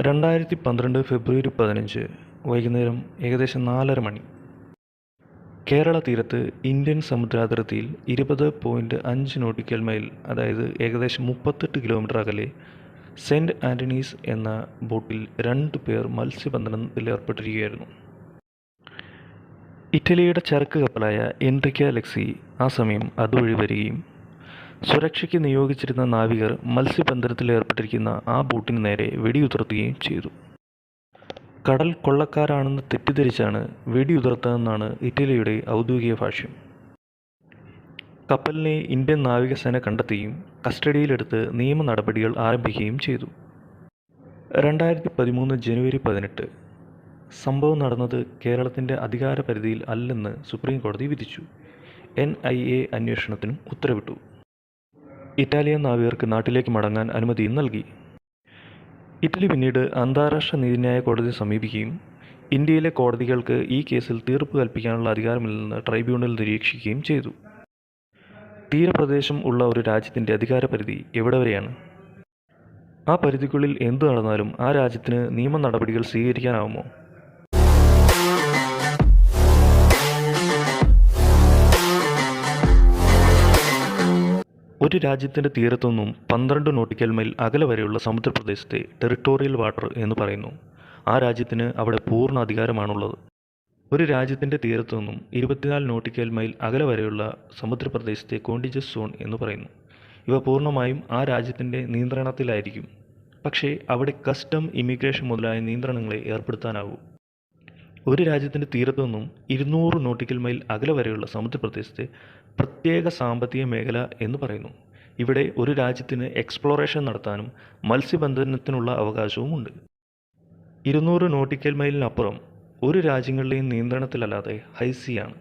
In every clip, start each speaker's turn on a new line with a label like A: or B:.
A: 2012 ഫെബ്രുവരി 15 വൈകുന്നേരം ഏകദേശം 4:30 മണി. കേരള തീരത്ത് ഇന്ത്യൻ സമുദ്രാതിർത്തിയിൽ 20.5 നോട്ടിക്കൽ മൈൽ, അതായത് ഏകദേശം 38 കിലോമീറ്റർ അകലെ സെന്റ് ആന്റണീസ് എന്ന ബോട്ടിൽ 2 പേർ മത്സ്യബന്ധനത്തിലേർപ്പെട്ടിരിക്കുകയായിരുന്നു. ഇറ്റലിയുടെ ചരക്ക് കപ്പലായ എൻറിക്ക ലെക്സി ആ സമയം അതുവഴി വരികയും സുരക്ഷയ്ക്ക് നിയോഗിച്ചിരുന്ന നാവികർ മത്സ്യബന്ധനത്തിലേർപ്പെട്ടിരിക്കുന്ന ആ ബോട്ടിന് നേരെ വെടിയുതിർക്കുകയും ചെയ്തു. കടൽ കൊള്ളക്കാരാണെന്ന് തെറ്റിദ്ധരിച്ചാണ് വെടിയുതിർത്തതെന്നാണ് ഇറ്റലിയുടെ ഔദ്യോഗിക ഭാഷ്യം. കപ്പലിനെ ഇന്ത്യൻ നാവികസേന കണ്ടെത്തുകയും കസ്റ്റഡിയിലെടുത്ത് നിയമ നടപടികൾ ആരംഭിക്കുകയും ചെയ്തു. 2013 ജനുവരി 18 സംഭവം നടന്നത് കേരളത്തിൻ്റെ അധികാര പരിധിയിൽ അല്ലെന്ന് സുപ്രീം കോടതി വിധിച്ചു. NIA അന്വേഷണത്തിനും ഉത്തരവിട്ടു. ഇറ്റാലിയൻ നാവികർക്ക് നാട്ടിലേക്ക് മടങ്ങാൻ അനുമതിയും നൽകി. ഇറ്റലി പിന്നീട് അന്താരാഷ്ട്ര നീതിന്യായ കോടതിയെ സമീപിക്കുകയും ഇന്ത്യയിലെ കോടതികൾക്ക് ഈ കേസിൽ തീർപ്പ് കൽപ്പിക്കാനുള്ള അധികാരമില്ലെന്ന് ട്രൈബ്യൂണൽ നിരീക്ഷിക്കുകയും ചെയ്തു. തീരപ്രദേശം ഉള്ള ഒരു രാജ്യത്തിൻ്റെ അധികാരപരിധി എവിടെ വരെയാണ്? ആ പരിധിക്കുള്ളിൽ എന്തു നടന്നാലും ആ രാജ്യത്തിന് നിയമ നടപടികൾ സ്വീകരിക്കാനാവുമോ? ഒരു രാജ്യത്തിൻ്റെ തീരത്തുനിന്നും 12 നോട്ടിക്കൽ മൈൽ അകലെ വരെയുള്ള സമുദ്രപ്രദേശത്തെ ടെറിട്ടോറിയൽ വാട്ടർ എന്ന് പറയുന്നു. ആ രാജ്യത്തിന് അവിടെ പൂർണ്ണ അധികാരമാണുള്ളത്. ഒരു രാജ്യത്തിൻ്റെ തീരത്തുനിന്നും 24 നോട്ടിക്കൽ മൈൽ അകലെ വരെയുള്ള സമുദ്രപ്രദേശത്തെ കോണ്ടിജസ് സോൺ എന്ന് പറയുന്നു. ഇവ പൂർണ്ണമായും ആ രാജ്യത്തിൻ്റെ നിയന്ത്രണത്തിലായിരിക്കും. പക്ഷേ അവിടെ കസ്റ്റം, ഇമിഗ്രേഷൻ മുതലായ നിയന്ത്രണങ്ങളെ ഏർപ്പെടുത്താനാവൂ. ഒരു രാജ്യത്തിൻ്റെ തീരത്തുനിന്നും 200 നോട്ടിക്കൽ മൈൽ അകലെ വരെയുള്ള സമുദ്രപ്രദേശത്തെ പ്രത്യേക സാമ്പത്തിക മേഖല എന്ന് പറയുന്നു. ഇവിടെ ഒരു രാജ്യത്തിന് എക്സ്പ്ലോറേഷൻ നടത്താനും മത്സ്യബന്ധനത്തിനുള്ള അവകാശവുമുണ്ട്. 200 നോട്ടിക്കൽ മൈലിനപ്പുറം ഒരു രാജ്യങ്ങളുടെയും നിയന്ത്രണത്തിലല്ലാതെ ഹൈസിയാണ്.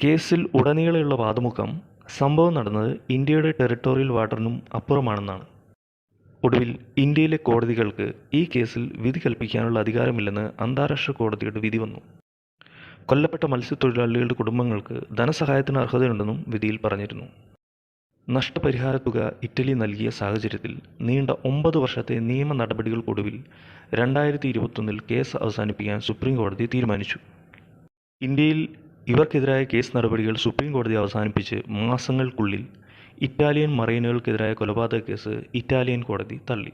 A: കേസിൽ ഉടനീളമുള്ള വാദമുഖം സംഭവം നടന്നത് ഇന്ത്യയുടെ ടെറിട്ടോറിയൽ വാട്ടറിനും അപ്പുറമാണെന്നാണ്. ഒടുവിൽ ഇന്ത്യയിലെ കോടതികൾക്ക് ഈ കേസിൽ വിധി കൽപ്പിക്കാനുള്ള അധികാരമില്ലെന്ന് അന്താരാഷ്ട്ര കോടതിയുടെ വിധി വന്നു. കൊല്ലപ്പെട്ട മത്സ്യത്തൊഴിലാളികളുടെ കുടുംബങ്ങൾക്ക് ധനസഹായത്തിന് അർഹതയുണ്ടെന്നും വിധിയിൽ പറഞ്ഞിരുന്നു. നഷ്ടപരിഹാര തുക ഇറ്റലി നൽകിയ സാഹചര്യത്തിൽ നീണ്ട 9 വർഷത്തെ നിയമ നടപടികൾക്കൊടുവിൽ 2021 കേസ് അവസാനിപ്പിക്കാൻ സുപ്രീം കോടതി തീരുമാനിച്ചു. ഇന്ത്യയിൽ ഇവർക്കെതിരായ കേസ് നടപടികൾ സുപ്രീം കോടതി അവസാനിപ്പിച്ച് മാസങ്ങൾക്കുള്ളിൽ ഇറ്റാലിയൻ മറൈനുകൾക്കെതിരായ കൊലപാതക കേസ് ഇറ്റാലിയൻ കോടതി തള്ളി.